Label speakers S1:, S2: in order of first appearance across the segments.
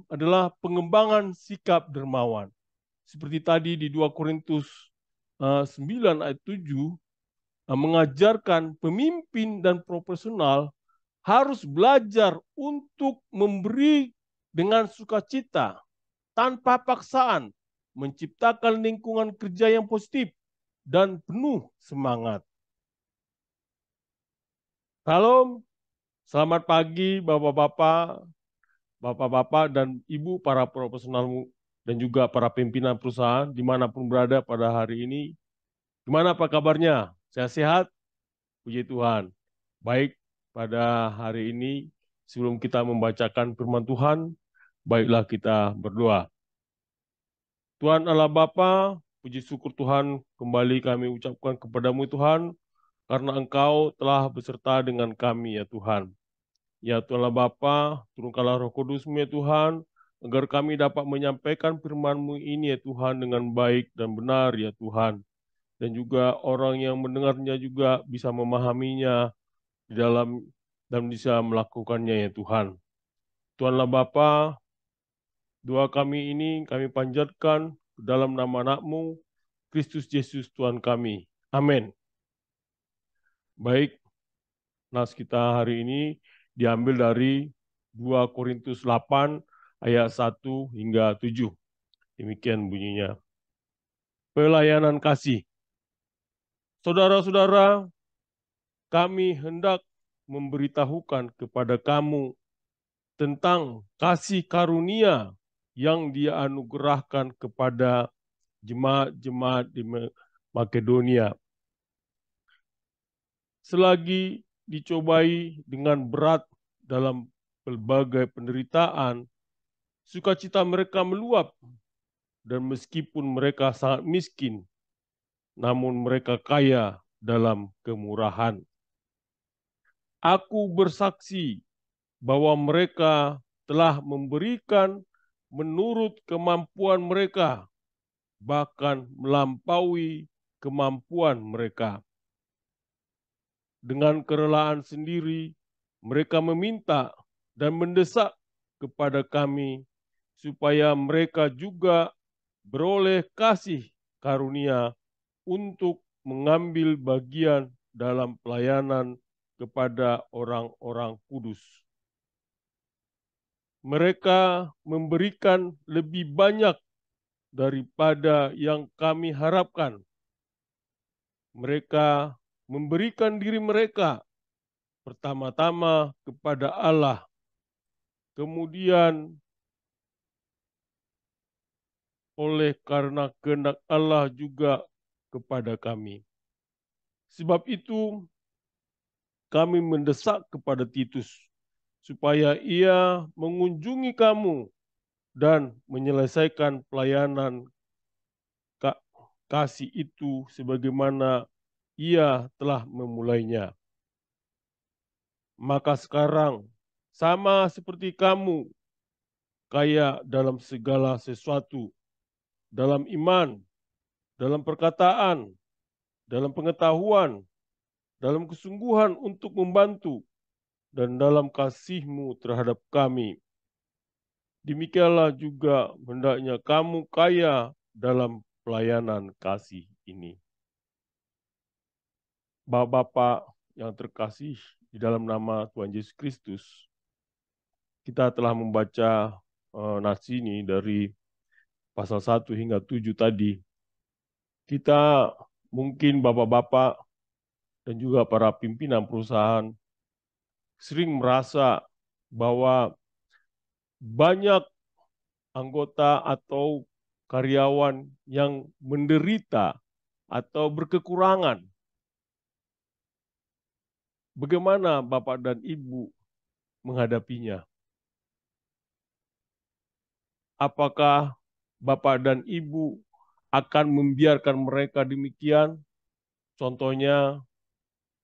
S1: adalah pengembangan sikap dermawan. Seperti tadi di 2 Korintus 9 ayat 7, mengajarkan pemimpin dan profesional harus belajar untuk memberi dengan sukacita, tanpa paksaan, menciptakan lingkungan kerja yang positif dan penuh semangat. Salam, selamat pagi Bapak-Bapak, Bapak-Bapak dan Ibu para profesional dan juga para pimpinan perusahaan dimanapun berada pada hari ini. Gimana apa kabarnya? Sehat-sehat? Puji Tuhan. Baik, pada hari ini sebelum kita membacakan firman Tuhan, baiklah kita berdoa. Tuhan Allah Bapa, puji syukur Tuhan kembali kami ucapkan kepadamu Tuhan, karena Engkau telah beserta dengan kami ya Tuhan. Ya Tuhan Allah Bapa, turunkanlah Roh Kudus-Mu ya Tuhan, agar kami dapat menyampaikan firman-Mu ini ya Tuhan dengan baik dan benar ya Tuhan. Dan juga orang yang mendengarnya juga bisa memahaminya di dalam dan bisa melakukannya ya Tuhan. Tuhanlah Bapa, doa kami ini kami panjatkan ke dalam nama anak-Mu, Kristus Yesus Tuhan kami. Amin. Baik, nas kita hari ini diambil dari 2 Korintus 8 ayat 1 hingga 7. Demikian bunyinya. Pelayanan kasih. Saudara-saudara, kami hendak memberitahukan kepada kamu tentang kasih karunia yang Dia anugerahkan kepada jemaat-jemaat di Makedonia. Selagi dicobai dengan berat dalam berbagai penderitaan, sukacita mereka meluap, dan meskipun mereka sangat miskin, namun mereka kaya dalam kemurahan. Aku bersaksi bahwa mereka telah memberikan menurut kemampuan mereka, bahkan melampaui kemampuan mereka. Dengan kerelaan sendiri, mereka meminta dan mendesak kepada kami supaya mereka juga beroleh kasih karunia untuk mengambil bagian dalam pelayanan kepada orang-orang kudus. Mereka memberikan lebih banyak daripada yang kami harapkan. Mereka memberikan diri mereka pertama-tama kepada Allah, kemudian oleh karena kehendak Allah juga kepada kami. Sebab itu, kami mendesak kepada Titus supaya ia mengunjungi kamu dan menyelesaikan pelayanan kasih itu sebagaimana ia telah memulainya. Maka sekarang, sama seperti kamu, kaya dalam segala sesuatu, dalam iman, dalam perkataan, dalam pengetahuan, dalam kesungguhan untuk membantu, dan dalam kasih-Mu terhadap kami. Demikianlah juga hendaknya kamu kaya dalam pelayanan kasih ini. Bapak-bapak yang terkasih di dalam nama Tuhan Yesus Kristus, kita telah membaca nas ini dari pasal 1 hingga 7 tadi. Kita mungkin bapak-bapak dan juga para pimpinan perusahaan sering merasa bahwa banyak anggota atau karyawan yang menderita atau berkekurangan. Bagaimana Bapak dan Ibu menghadapinya? Apakah Bapak dan Ibu akan membiarkan mereka demikian? Contohnya,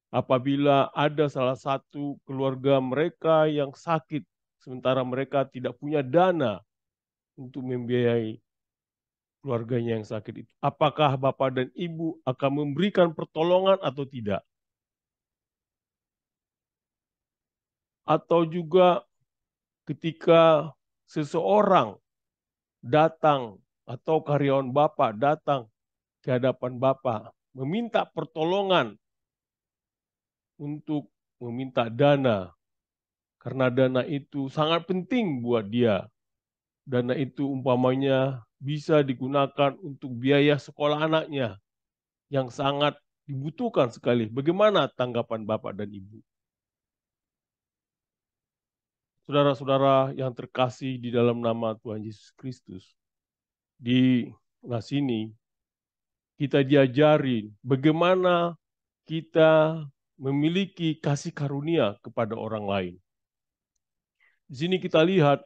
S1: apabila ada salah satu keluarga mereka yang sakit, sementara mereka tidak punya dana untuk membiayai keluarganya yang sakit itu. Apakah Bapak dan Ibu akan memberikan pertolongan atau tidak? Atau juga ketika seseorang datang atau karyawan Bapak datang ke hadapan Bapak, meminta pertolongan untuk meminta dana, karena dana itu sangat penting buat dia. Dana itu umpamanya bisa digunakan untuk biaya sekolah anaknya yang sangat dibutuhkan sekali. Bagaimana tanggapan Bapak dan Ibu? Saudara-saudara yang terkasih di dalam nama Tuhan Yesus Kristus, di nas ini kita diajari bagaimana kita memiliki kasih karunia kepada orang lain. Di sini kita lihat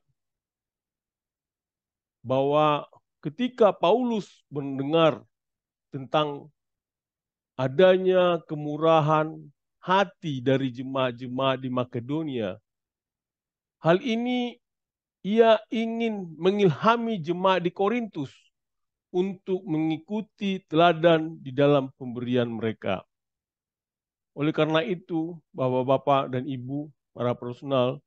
S1: bahwa ketika Paulus mendengar tentang adanya kemurahan hati dari jemaat-jemaat di Makedonia, hal ini ia ingin mengilhami jemaat di Korintus untuk mengikuti teladan di dalam pemberian mereka. Oleh karena itu, Bapak-bapak dan Ibu, para personal,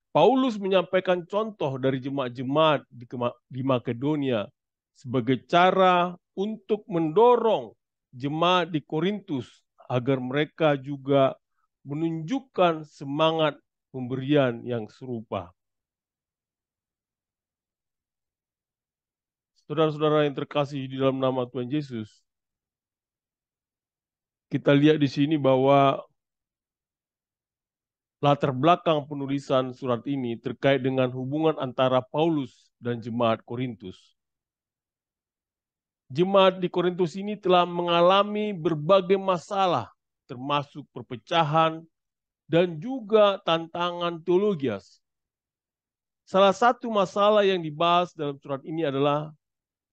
S1: Paulus menyampaikan contoh dari jemaat-jemaat di Makedonia sebagai cara untuk mendorong jemaat di Korintus agar mereka juga menunjukkan semangat pemberian yang serupa. Saudara-saudara yang terkasih di dalam nama Tuhan Yesus, kita lihat di sini bahwa latar belakang penulisan surat ini terkait dengan hubungan antara Paulus dan jemaat Korintus. Jemaat di Korintus ini telah mengalami berbagai masalah, termasuk perpecahan dan juga tantangan teologias. Salah satu masalah yang dibahas dalam surat ini adalah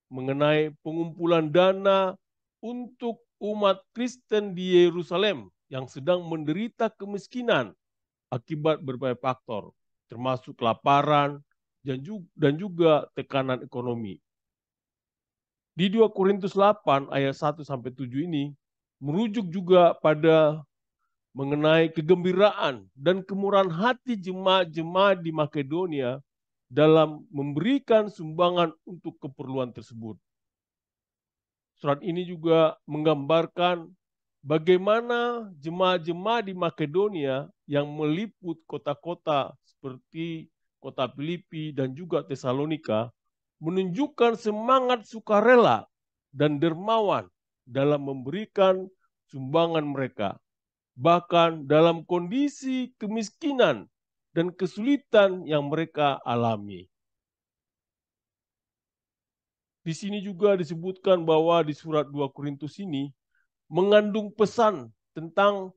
S1: mengenai pengumpulan dana untuk umat Kristen di Yerusalem yang sedang menderita kemiskinan akibat berbagai faktor, termasuk kelaparan dan juga tekanan ekonomi. Di 2 Korintus 8 ayat 1 sampai 7 ini merujuk juga pada mengenai kegembiraan dan kemurahan hati jemaat-jemaat di Makedonia dalam memberikan sumbangan untuk keperluan tersebut. Surat ini juga menggambarkan bagaimana jemaat-jemaat di Makedonia yang meliput kota-kota seperti kota Filipi dan juga Tesalonika menunjukkan semangat sukarela dan dermawan dalam memberikan sumbangan mereka, bahkan dalam kondisi kemiskinan dan kesulitan yang mereka alami. Di sini juga disebutkan bahwa di surat 2 Korintus ini mengandung pesan tentang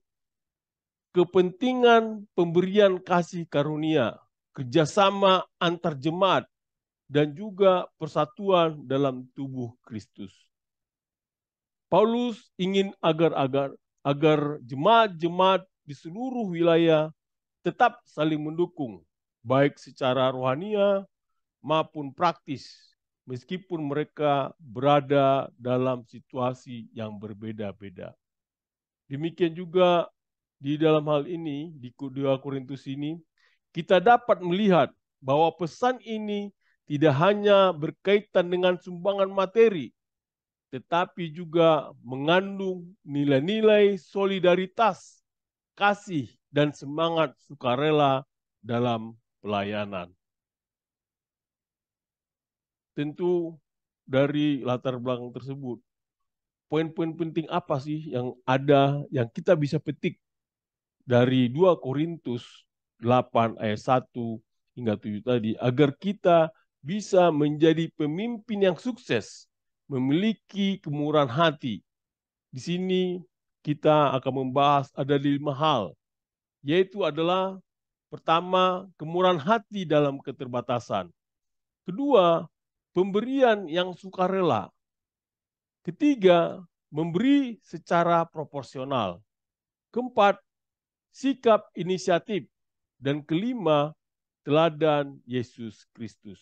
S1: kepentingan pemberian kasih karunia, kerjasama antar jemaat, dan juga persatuan dalam tubuh Kristus. Paulus ingin agar jemaat-jemaat di seluruh wilayah tetap saling mendukung, baik secara rohania maupun praktis, meskipun mereka berada dalam situasi yang berbeda-beda. Demikian juga di dalam hal ini, di 2 Korintus ini, kita dapat melihat bahwa pesan ini tidak hanya berkaitan dengan sumbangan materi, tetapi juga mengandung nilai-nilai solidaritas, kasih, dan semangat sukarela dalam pelayanan. Tentu dari latar belakang tersebut, poin-poin penting apa sih yang ada yang kita bisa petik dari 2 Korintus 8 ayat 1 hingga 7 tadi, agar kita bisa menjadi pemimpin yang sukses, memiliki kemurahan hati. Di sini kita akan membahas ada 5 hal, yaitu adalah pertama, kemurahan hati dalam keterbatasan. Kedua, pemberian yang sukarela. Ketiga, memberi secara proporsional. Keempat, sikap inisiatif. Dan kelima, teladan Yesus Kristus.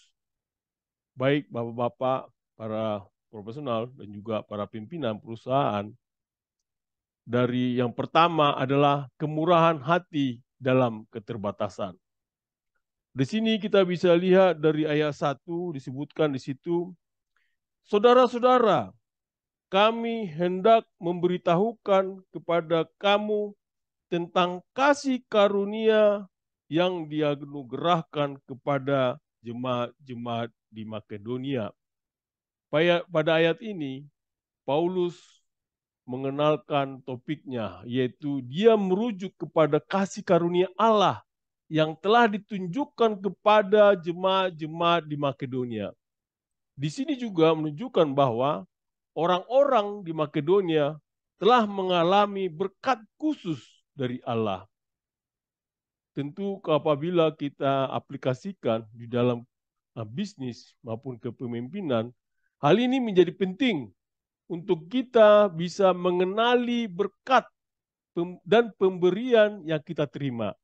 S1: Baik Bapak-bapak, para profesional, dan juga para pimpinan perusahaan, dari yang pertama adalah kemurahan hati dalam keterbatasan. Di sini kita bisa lihat dari ayat 1 disebutkan di situ, saudara-saudara, kami hendak memberitahukan kepada kamu tentang kasih karunia yang dianugerahkan kepada jemaat-jemaat di Makedonia. Pada ayat ini, Paulus mengenalkan topiknya, yaitu dia merujuk kepada kasih karunia Allah yang telah ditunjukkan kepada jemaat-jemaat di Makedonia. Di sini juga menunjukkan bahwa orang-orang di Makedonia telah mengalami berkat khusus dari Allah. Tentu apabila kita aplikasikan di dalam bisnis maupun kepemimpinan, hal ini menjadi penting untuk kita bisa mengenali berkat dan pemberian yang kita terima.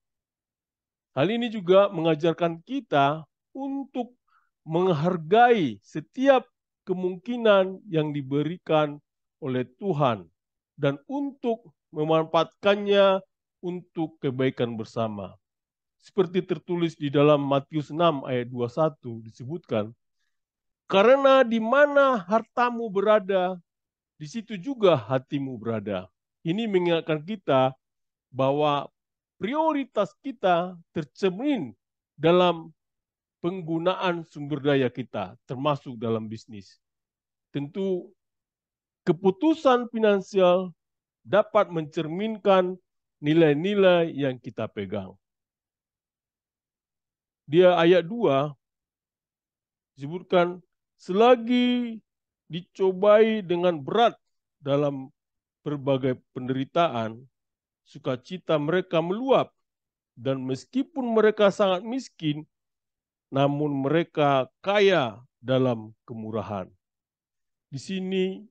S1: Hal ini juga mengajarkan kita untuk menghargai setiap kemungkinan yang diberikan oleh Tuhan dan untuk memanfaatkannya untuk kebaikan bersama. Seperti tertulis di dalam Matius 6 ayat 21 disebutkan, karena di mana hartamu berada, di situ juga hatimu berada. Ini mengingatkan kita bahwa prioritas kita tercermin dalam penggunaan sumber daya kita, termasuk dalam bisnis. Tentu keputusan finansial dapat mencerminkan nilai-nilai yang kita pegang. Di ayat 2 disebutkan, selagi dicobai dengan berat dalam berbagai penderitaan, sukacita mereka meluap, dan meskipun mereka sangat miskin, namun mereka kaya dalam kemurahan. Di sini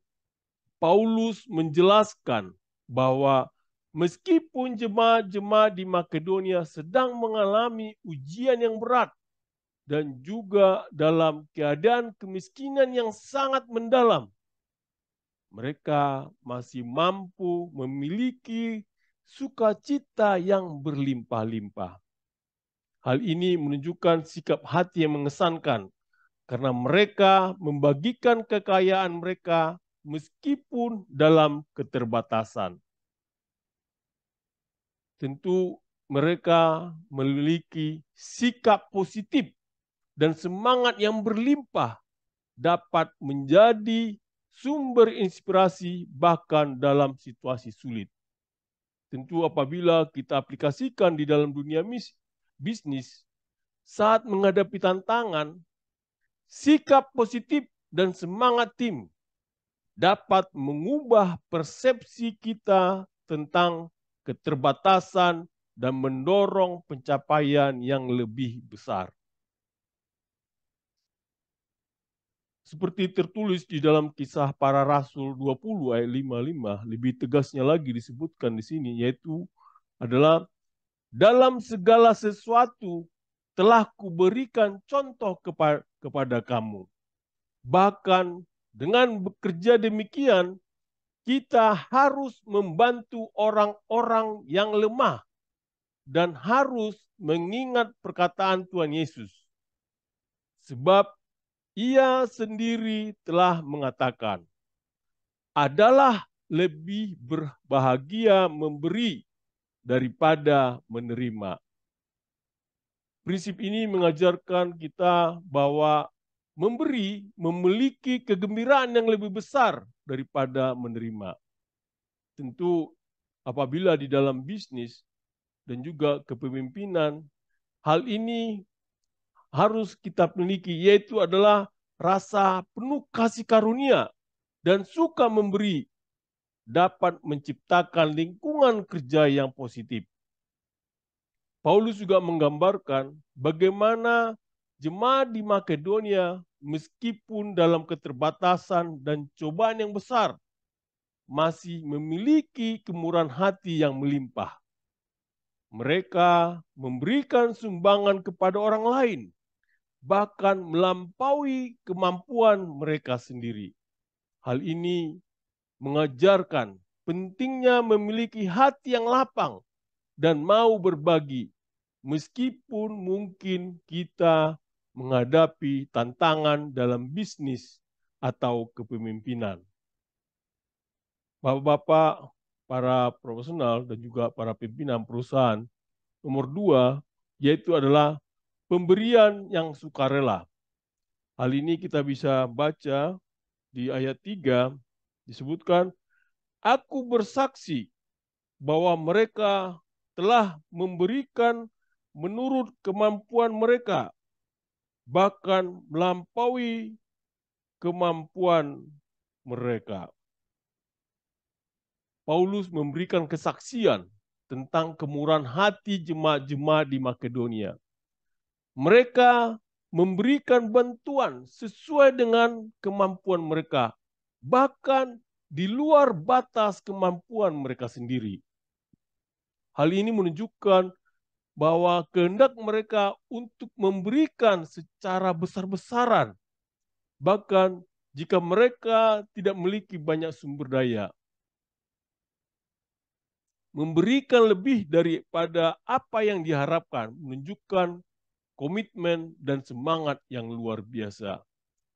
S1: Paulus menjelaskan bahwa meskipun jemaat-jemaat di Makedonia sedang mengalami ujian yang berat dan juga dalam keadaan kemiskinan yang sangat mendalam, mereka masih mampu memiliki sukacita yang berlimpah-limpah. Hal ini menunjukkan sikap hati yang mengesankan, karena mereka membagikan kekayaan mereka meskipun dalam keterbatasan. Tentu mereka memiliki sikap positif dan semangat yang berlimpah dapat menjadi sumber inspirasi bahkan dalam situasi sulit. Tentu apabila kita aplikasikan di dalam dunia bisnis, saat menghadapi tantangan, sikap positif dan semangat tim dapat mengubah persepsi kita tentang keterbatasan dan mendorong pencapaian yang lebih besar. Seperti tertulis di dalam Kisah Para Rasul 20 ayat 55, lebih tegasnya lagi disebutkan di sini, yaitu adalah dalam segala sesuatu telah kuberikan contoh kepada kamu. Bahkan dengan bekerja demikian, kita harus membantu orang-orang yang lemah dan harus mengingat perkataan Tuhan Yesus. Sebab Ia sendiri telah mengatakan, adalah lebih berbahagia memberi daripada menerima. Prinsip ini mengajarkan kita bahwa memberi memiliki kegembiraan yang lebih besar daripada menerima. Tentu apabila di dalam bisnis dan juga kepemimpinan, hal ini harus kita miliki, yaitu adalah rasa penuh kasih karunia dan suka memberi dapat menciptakan lingkungan kerja yang positif. Paulus juga menggambarkan bagaimana jemaat di Makedonia meskipun dalam keterbatasan dan cobaan yang besar, masih memiliki kemurahan hati yang melimpah. Mereka memberikan sumbangan kepada orang lain, bahkan melampaui kemampuan mereka sendiri. Hal ini mengajarkan pentingnya memiliki hati yang lapang dan mau berbagi meskipun mungkin kita menghadapi tantangan dalam bisnis atau kepemimpinan. Bapak-bapak, para profesional dan juga para pimpinan perusahaan, nomor 2, yaitu adalah pemberian yang sukarela. Hal ini kita bisa baca di ayat 3, disebutkan, Aku bersaksi bahwa mereka telah memberikan menurut kemampuan mereka, bahkan melampaui kemampuan mereka. Paulus memberikan kesaksian tentang kemurahan hati jemaat-jemaat di Makedonia. Mereka memberikan bantuan sesuai dengan kemampuan mereka, bahkan di luar batas kemampuan mereka sendiri. Hal ini menunjukkan bahwa kehendak mereka untuk memberikan secara besar-besaran, bahkan jika mereka tidak memiliki banyak sumber daya. Memberikan lebih daripada apa yang diharapkan, menunjukkan komitmen dan semangat yang luar biasa.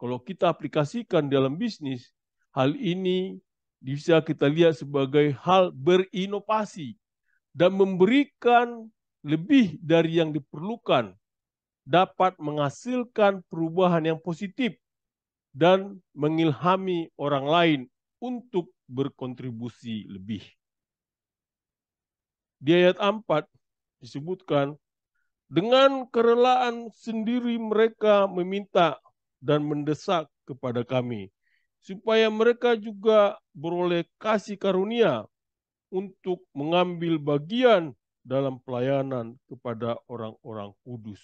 S1: Kalau kita aplikasikan dalam bisnis, hal ini bisa kita lihat sebagai hal berinovasi dan memberikan lebih dari yang diperlukan, dapat menghasilkan perubahan yang positif dan mengilhami orang lain untuk berkontribusi lebih. Di ayat 4 disebutkan, dengan kerelaan sendiri mereka meminta dan mendesak kepada kami, supaya mereka juga beroleh kasih karunia untuk mengambil bagian dalam pelayanan kepada orang-orang kudus.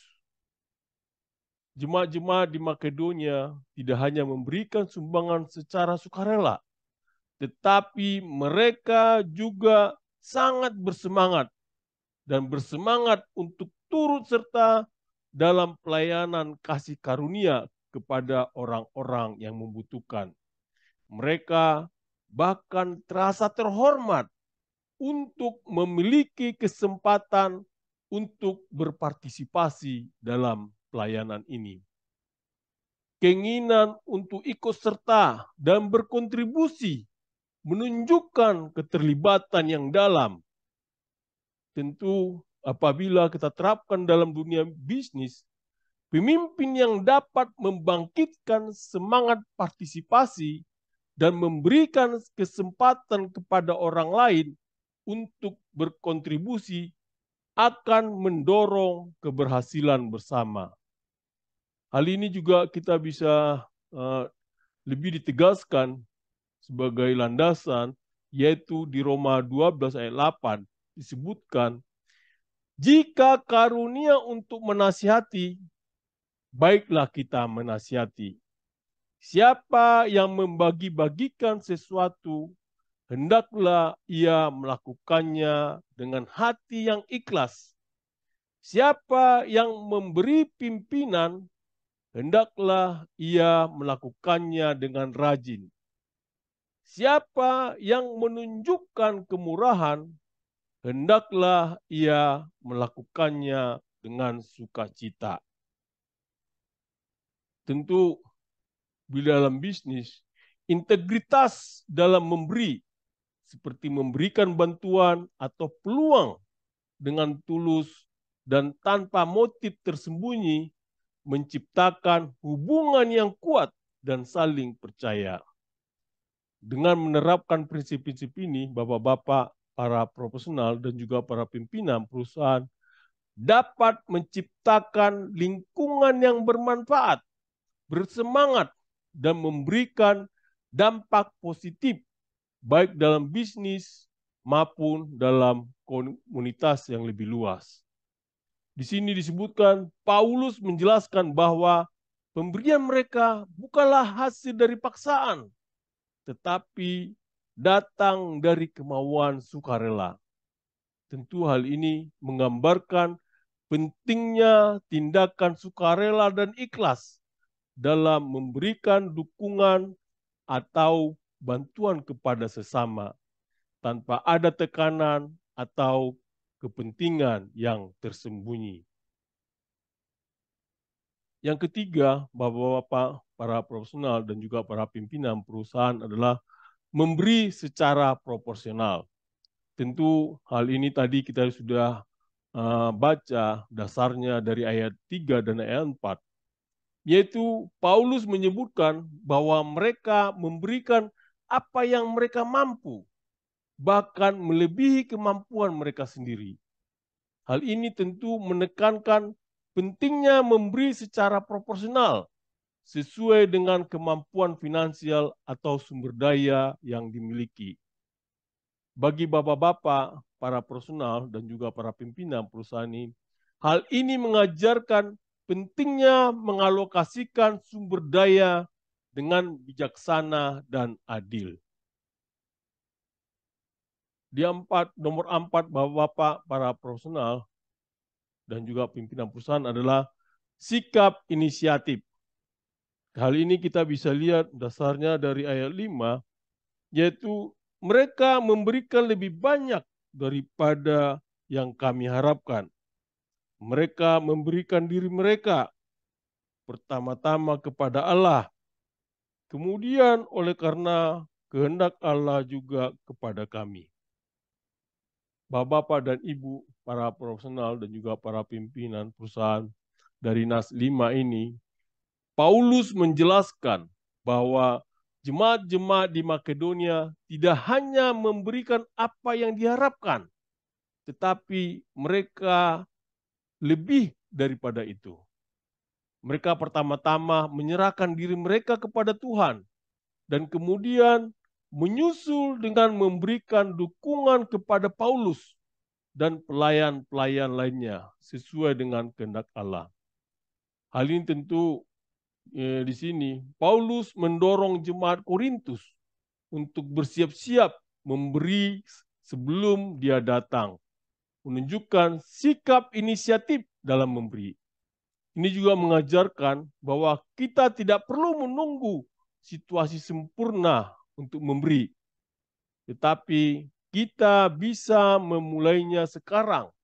S1: Jemaat-jemaat di Makedonia tidak hanya memberikan sumbangan secara sukarela, tetapi mereka juga sangat bersemangat dan bersemangat untuk turut serta dalam pelayanan kasih karunia kepada orang-orang yang membutuhkan. Mereka bahkan terasa terhormat untuk memiliki kesempatan untuk berpartisipasi dalam pelayanan ini. Keinginan untuk ikut serta dan berkontribusi menunjukkan keterlibatan yang dalam. Tentu apabila kita terapkan dalam dunia bisnis, pemimpin yang dapat membangkitkan semangat partisipasi dan memberikan kesempatan kepada orang lain untuk berkontribusi akan mendorong keberhasilan bersama. Hal ini juga kita bisa lebih ditegaskan sebagai landasan, yaitu di Roma 12 ayat 8 disebutkan, jika karunia untuk menasihati, baiklah kita menasihati. Siapa yang membagi-bagikan sesuatu, hendaklah ia melakukannya dengan hati yang ikhlas. Siapa yang memberi pimpinan, hendaklah ia melakukannya dengan rajin. Siapa yang menunjukkan kemurahan, hendaklah ia melakukannya dengan sukacita. Tentu, bila dalam bisnis, integritas dalam memberi, seperti memberikan bantuan atau peluang dengan tulus dan tanpa motif tersembunyi, menciptakan hubungan yang kuat dan saling percaya. Dengan menerapkan prinsip-prinsip ini, bapak-bapak, para profesional dan juga para pimpinan perusahaan dapat menciptakan lingkungan yang bermanfaat, bersemangat, dan memberikan dampak positif baik dalam bisnis maupun dalam komunitas yang lebih luas. Di sini disebutkan, Paulus menjelaskan bahwa pemberian mereka bukanlah hasil dari paksaan, tetapi datang dari kemauan sukarela. Tentu hal ini menggambarkan pentingnya tindakan sukarela dan ikhlas dalam memberikan dukungan atau bantuan kepada sesama tanpa ada tekanan atau kepentingan yang tersembunyi. Yang ketiga, Bapak-bapak, para profesional dan juga para pimpinan perusahaan adalah memberi secara proporsional. Tentu hal ini tadi kita sudah baca dasarnya dari ayat 3 dan ayat 4, yaitu Paulus menyebutkan bahwa mereka memberikan apa yang mereka mampu, bahkan melebihi kemampuan mereka sendiri. Hal ini tentu menekankan pentingnya memberi secara proporsional sesuai dengan kemampuan finansial atau sumber daya yang dimiliki. Bagi bapak-bapak, para profesional, dan juga para pimpinan perusahaan ini, hal ini mengajarkan pentingnya mengalokasikan sumber daya dengan bijaksana dan adil. Nomor 4, bapak-bapak, para profesional, dan juga pimpinan perusahaan adalah sikap inisiatif. Hal ini kita bisa lihat dasarnya dari ayat 5, yaitu mereka memberikan lebih banyak daripada yang kami harapkan. Mereka memberikan diri mereka pertama-tama kepada Allah, kemudian oleh karena kehendak Allah juga kepada kami. Bapak dan Ibu, para profesional dan juga para pimpinan perusahaan dari Nas 5 ini, Paulus menjelaskan bahwa jemaat-jemaat di Makedonia tidak hanya memberikan apa yang diharapkan, tetapi mereka lebih daripada itu. Mereka pertama-tama menyerahkan diri mereka kepada Tuhan, dan kemudian menyusul dengan memberikan dukungan kepada Paulus dan pelayan-pelayan lainnya sesuai dengan kehendak Allah. Hal ini tentu di sini Paulus mendorong jemaat Korintus untuk bersiap-siap memberi sebelum dia datang, menunjukkan sikap inisiatif dalam memberi. Ini juga mengajarkan bahwa kita tidak perlu menunggu situasi sempurna untuk memberi, tetapi kita bisa memulainya sekarang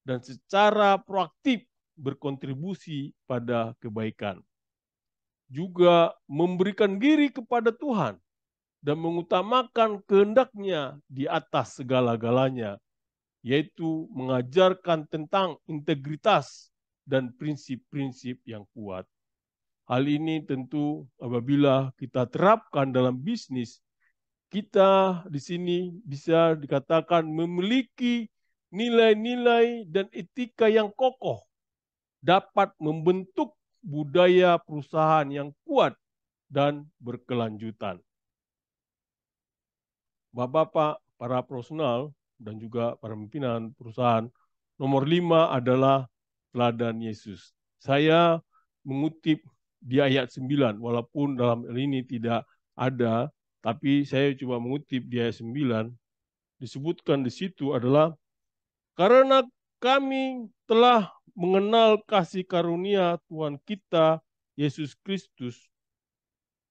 S1: dan secara proaktif berkontribusi pada kebaikan. Juga memberikan diri kepada Tuhan dan mengutamakan kehendak-Nya di atas segala-galanya, yaitu mengajarkan tentang integritas dan prinsip-prinsip yang kuat. Hal ini tentu apabila kita terapkan dalam bisnis, kita di sini bisa dikatakan memiliki nilai-nilai dan etika yang kokoh, dapat membentuk budaya perusahaan yang kuat dan berkelanjutan. Bapak-bapak, para profesional, dan juga para pimpinan perusahaan, nomor 5 adalah teladan Yesus. Saya mengutip di ayat 9, walaupun dalam hal ini tidak ada, tapi saya coba mengutip di ayat 9, disebutkan di situ adalah, karena kami telah mengenal kasih karunia Tuhan kita, Yesus Kristus,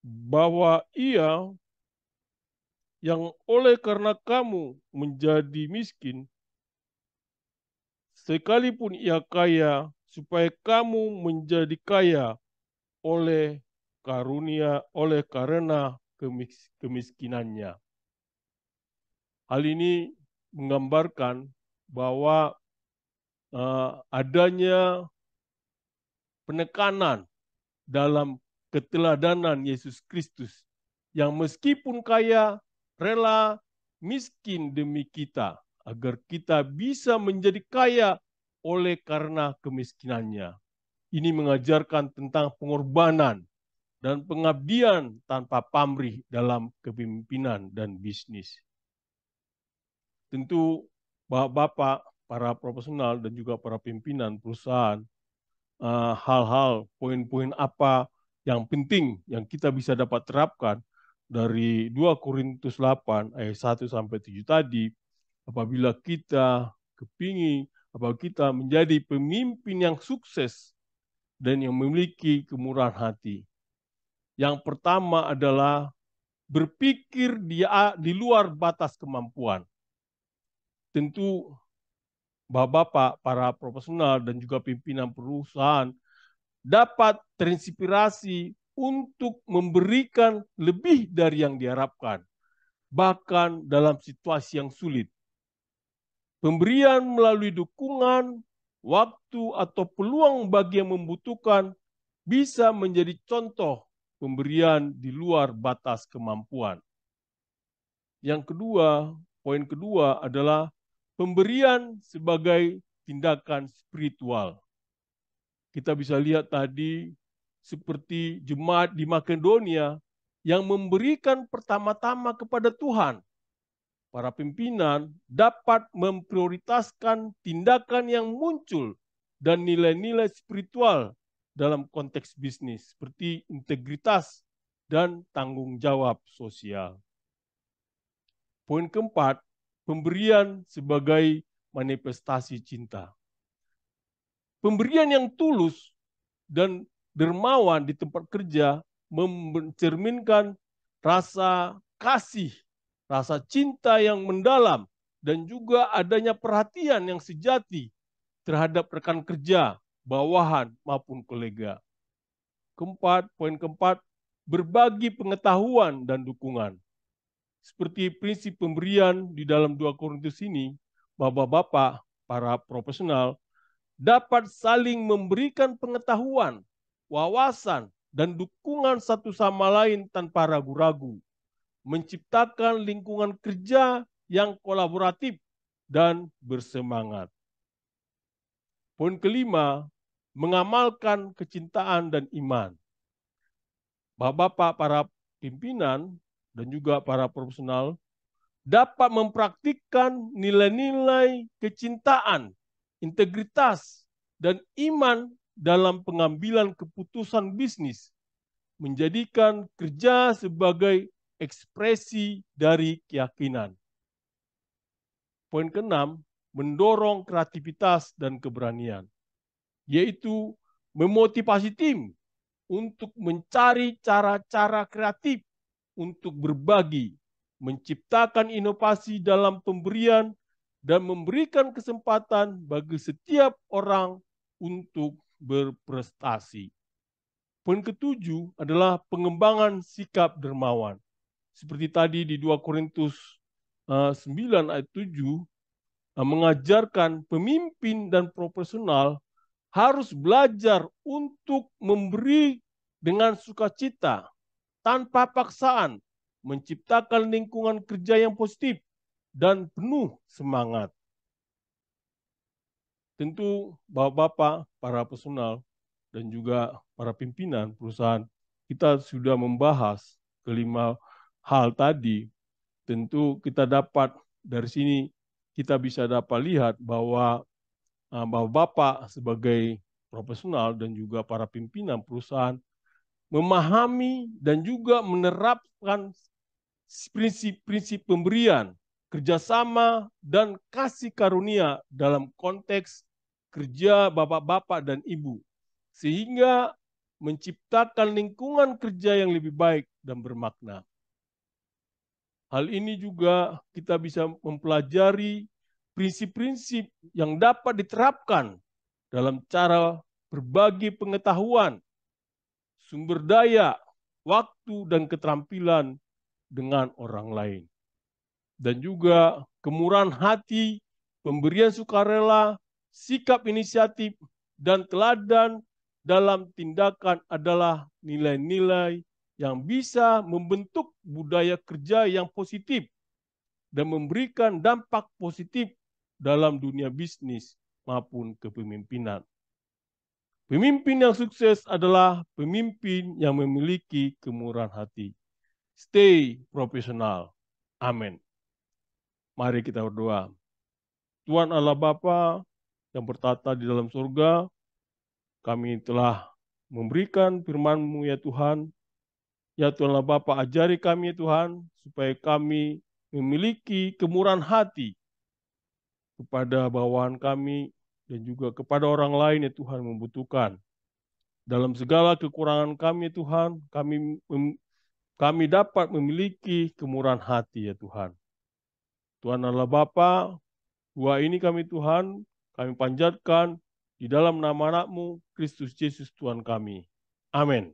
S1: bahwa Ia yang oleh karena kamu menjadi miskin, sekalipun Ia kaya, supaya kamu menjadi kaya oleh karena kemiskinannya. Hal ini menggambarkan bahwa adanya penekanan dalam keteladanan Yesus Kristus yang meskipun kaya rela miskin demi kita agar kita bisa menjadi kaya oleh karena kemiskinannya. Ini mengajarkan tentang pengorbanan dan pengabdian tanpa pamrih dalam kepemimpinan dan bisnis. Tentu bapak-bapak, para profesional dan juga para pimpinan perusahaan, hal-hal, poin-poin apa yang penting yang kita bisa dapat terapkan dari 2 Korintus 8 ayat 1 sampai 7 tadi, apabila kita apabila kita menjadi pemimpin yang sukses dan yang memiliki kemurahan hati. Yang pertama adalah berpikir di luar batas kemampuan. Tentu Bapak-bapak, para profesional dan juga pimpinan perusahaan dapat terinspirasi untuk memberikan lebih dari yang diharapkan, bahkan dalam situasi yang sulit. Pemberian melalui dukungan, waktu, atau peluang bagi yang membutuhkan bisa menjadi contoh pemberian di luar batas kemampuan. Yang kedua, poin kedua adalah pemberian sebagai tindakan spiritual. Kita bisa lihat tadi seperti jemaat di Makedonia yang memberikan pertama-tama kepada Tuhan. Para pimpinan dapat memprioritaskan tindakan yang muncul dan nilai-nilai spiritual dalam konteks bisnis, seperti integritas dan tanggung jawab sosial. Poin keempat, pemberian sebagai manifestasi cinta. Pemberian yang tulus dan dermawan di tempat kerja mencerminkan rasa kasih, rasa cinta yang mendalam, dan juga adanya perhatian yang sejati terhadap rekan kerja, bawahan, maupun kolega. Poin keempat, berbagi pengetahuan dan dukungan. Seperti prinsip pemberian di dalam 2 Korintus ini, bapak-bapak, para profesional, dapat saling memberikan pengetahuan, wawasan, dan dukungan satu sama lain tanpa ragu-ragu, menciptakan lingkungan kerja yang kolaboratif dan bersemangat. Poin kelima, mengamalkan kecintaan dan iman. Bapak-bapak, para pimpinan, dan juga para profesional dapat mempraktikkan nilai-nilai kecintaan, integritas, dan iman dalam pengambilan keputusan bisnis, menjadikan kerja sebagai ekspresi dari keyakinan. Poin keenam, mendorong kreativitas dan keberanian, yaitu memotivasi tim untuk mencari cara-cara kreatif untuk berbagi, menciptakan inovasi dalam pemberian, dan memberikan kesempatan bagi setiap orang untuk berprestasi. Poin ketujuh adalah pengembangan sikap dermawan. Seperti tadi di 2 Korintus 9 ayat 7, mengajarkan pemimpin dan profesional harus belajar untuk memberi dengan sukacita, tanpa paksaan, menciptakan lingkungan kerja yang positif dan penuh semangat. Tentu bapak-bapak, para personal, dan juga para pimpinan perusahaan, kita sudah membahas kelima hal tadi. Tentu kita dapat dari sini, kita bisa dapat lihat bahwa bapak-bapak sebagai profesional dan juga para pimpinan perusahaan memahami dan juga menerapkan prinsip-prinsip pemberian, kerjasama, dan kasih karunia dalam konteks kerja bapak-bapak dan ibu, sehingga menciptakan lingkungan kerja yang lebih baik dan bermakna. Hal ini juga kita bisa mempelajari prinsip-prinsip yang dapat diterapkan dalam cara berbagi pengetahuan, sumber daya, waktu, dan keterampilan dengan orang lain. Dan juga kemurahan hati, pemberian sukarela, sikap inisiatif, dan teladan dalam tindakan adalah nilai-nilai yang bisa membentuk budaya kerja yang positif dan memberikan dampak positif dalam dunia bisnis maupun kepemimpinan. Pemimpin yang sukses adalah pemimpin yang memiliki kemurahan hati. Stay profesional. Amin. Mari kita berdoa. Tuhan Allah Bapa yang bertata di dalam surga, kami telah memberikan firman-Mu ya Tuhan. Ya Tuhan Allah Bapa, ajari kami ya Tuhan, supaya kami memiliki kemurahan hati kepada bawahan kami dan juga kepada orang lain ya Tuhan membutuhkan. Dalam segala kekurangan kami Tuhan, kami dapat memiliki kemurahan hati ya Tuhan. Tuhan Allah Bapa, doa ini kami Tuhan, kami panjatkan di dalam nama anakmu, Kristus Yesus Tuhan kami. Amin.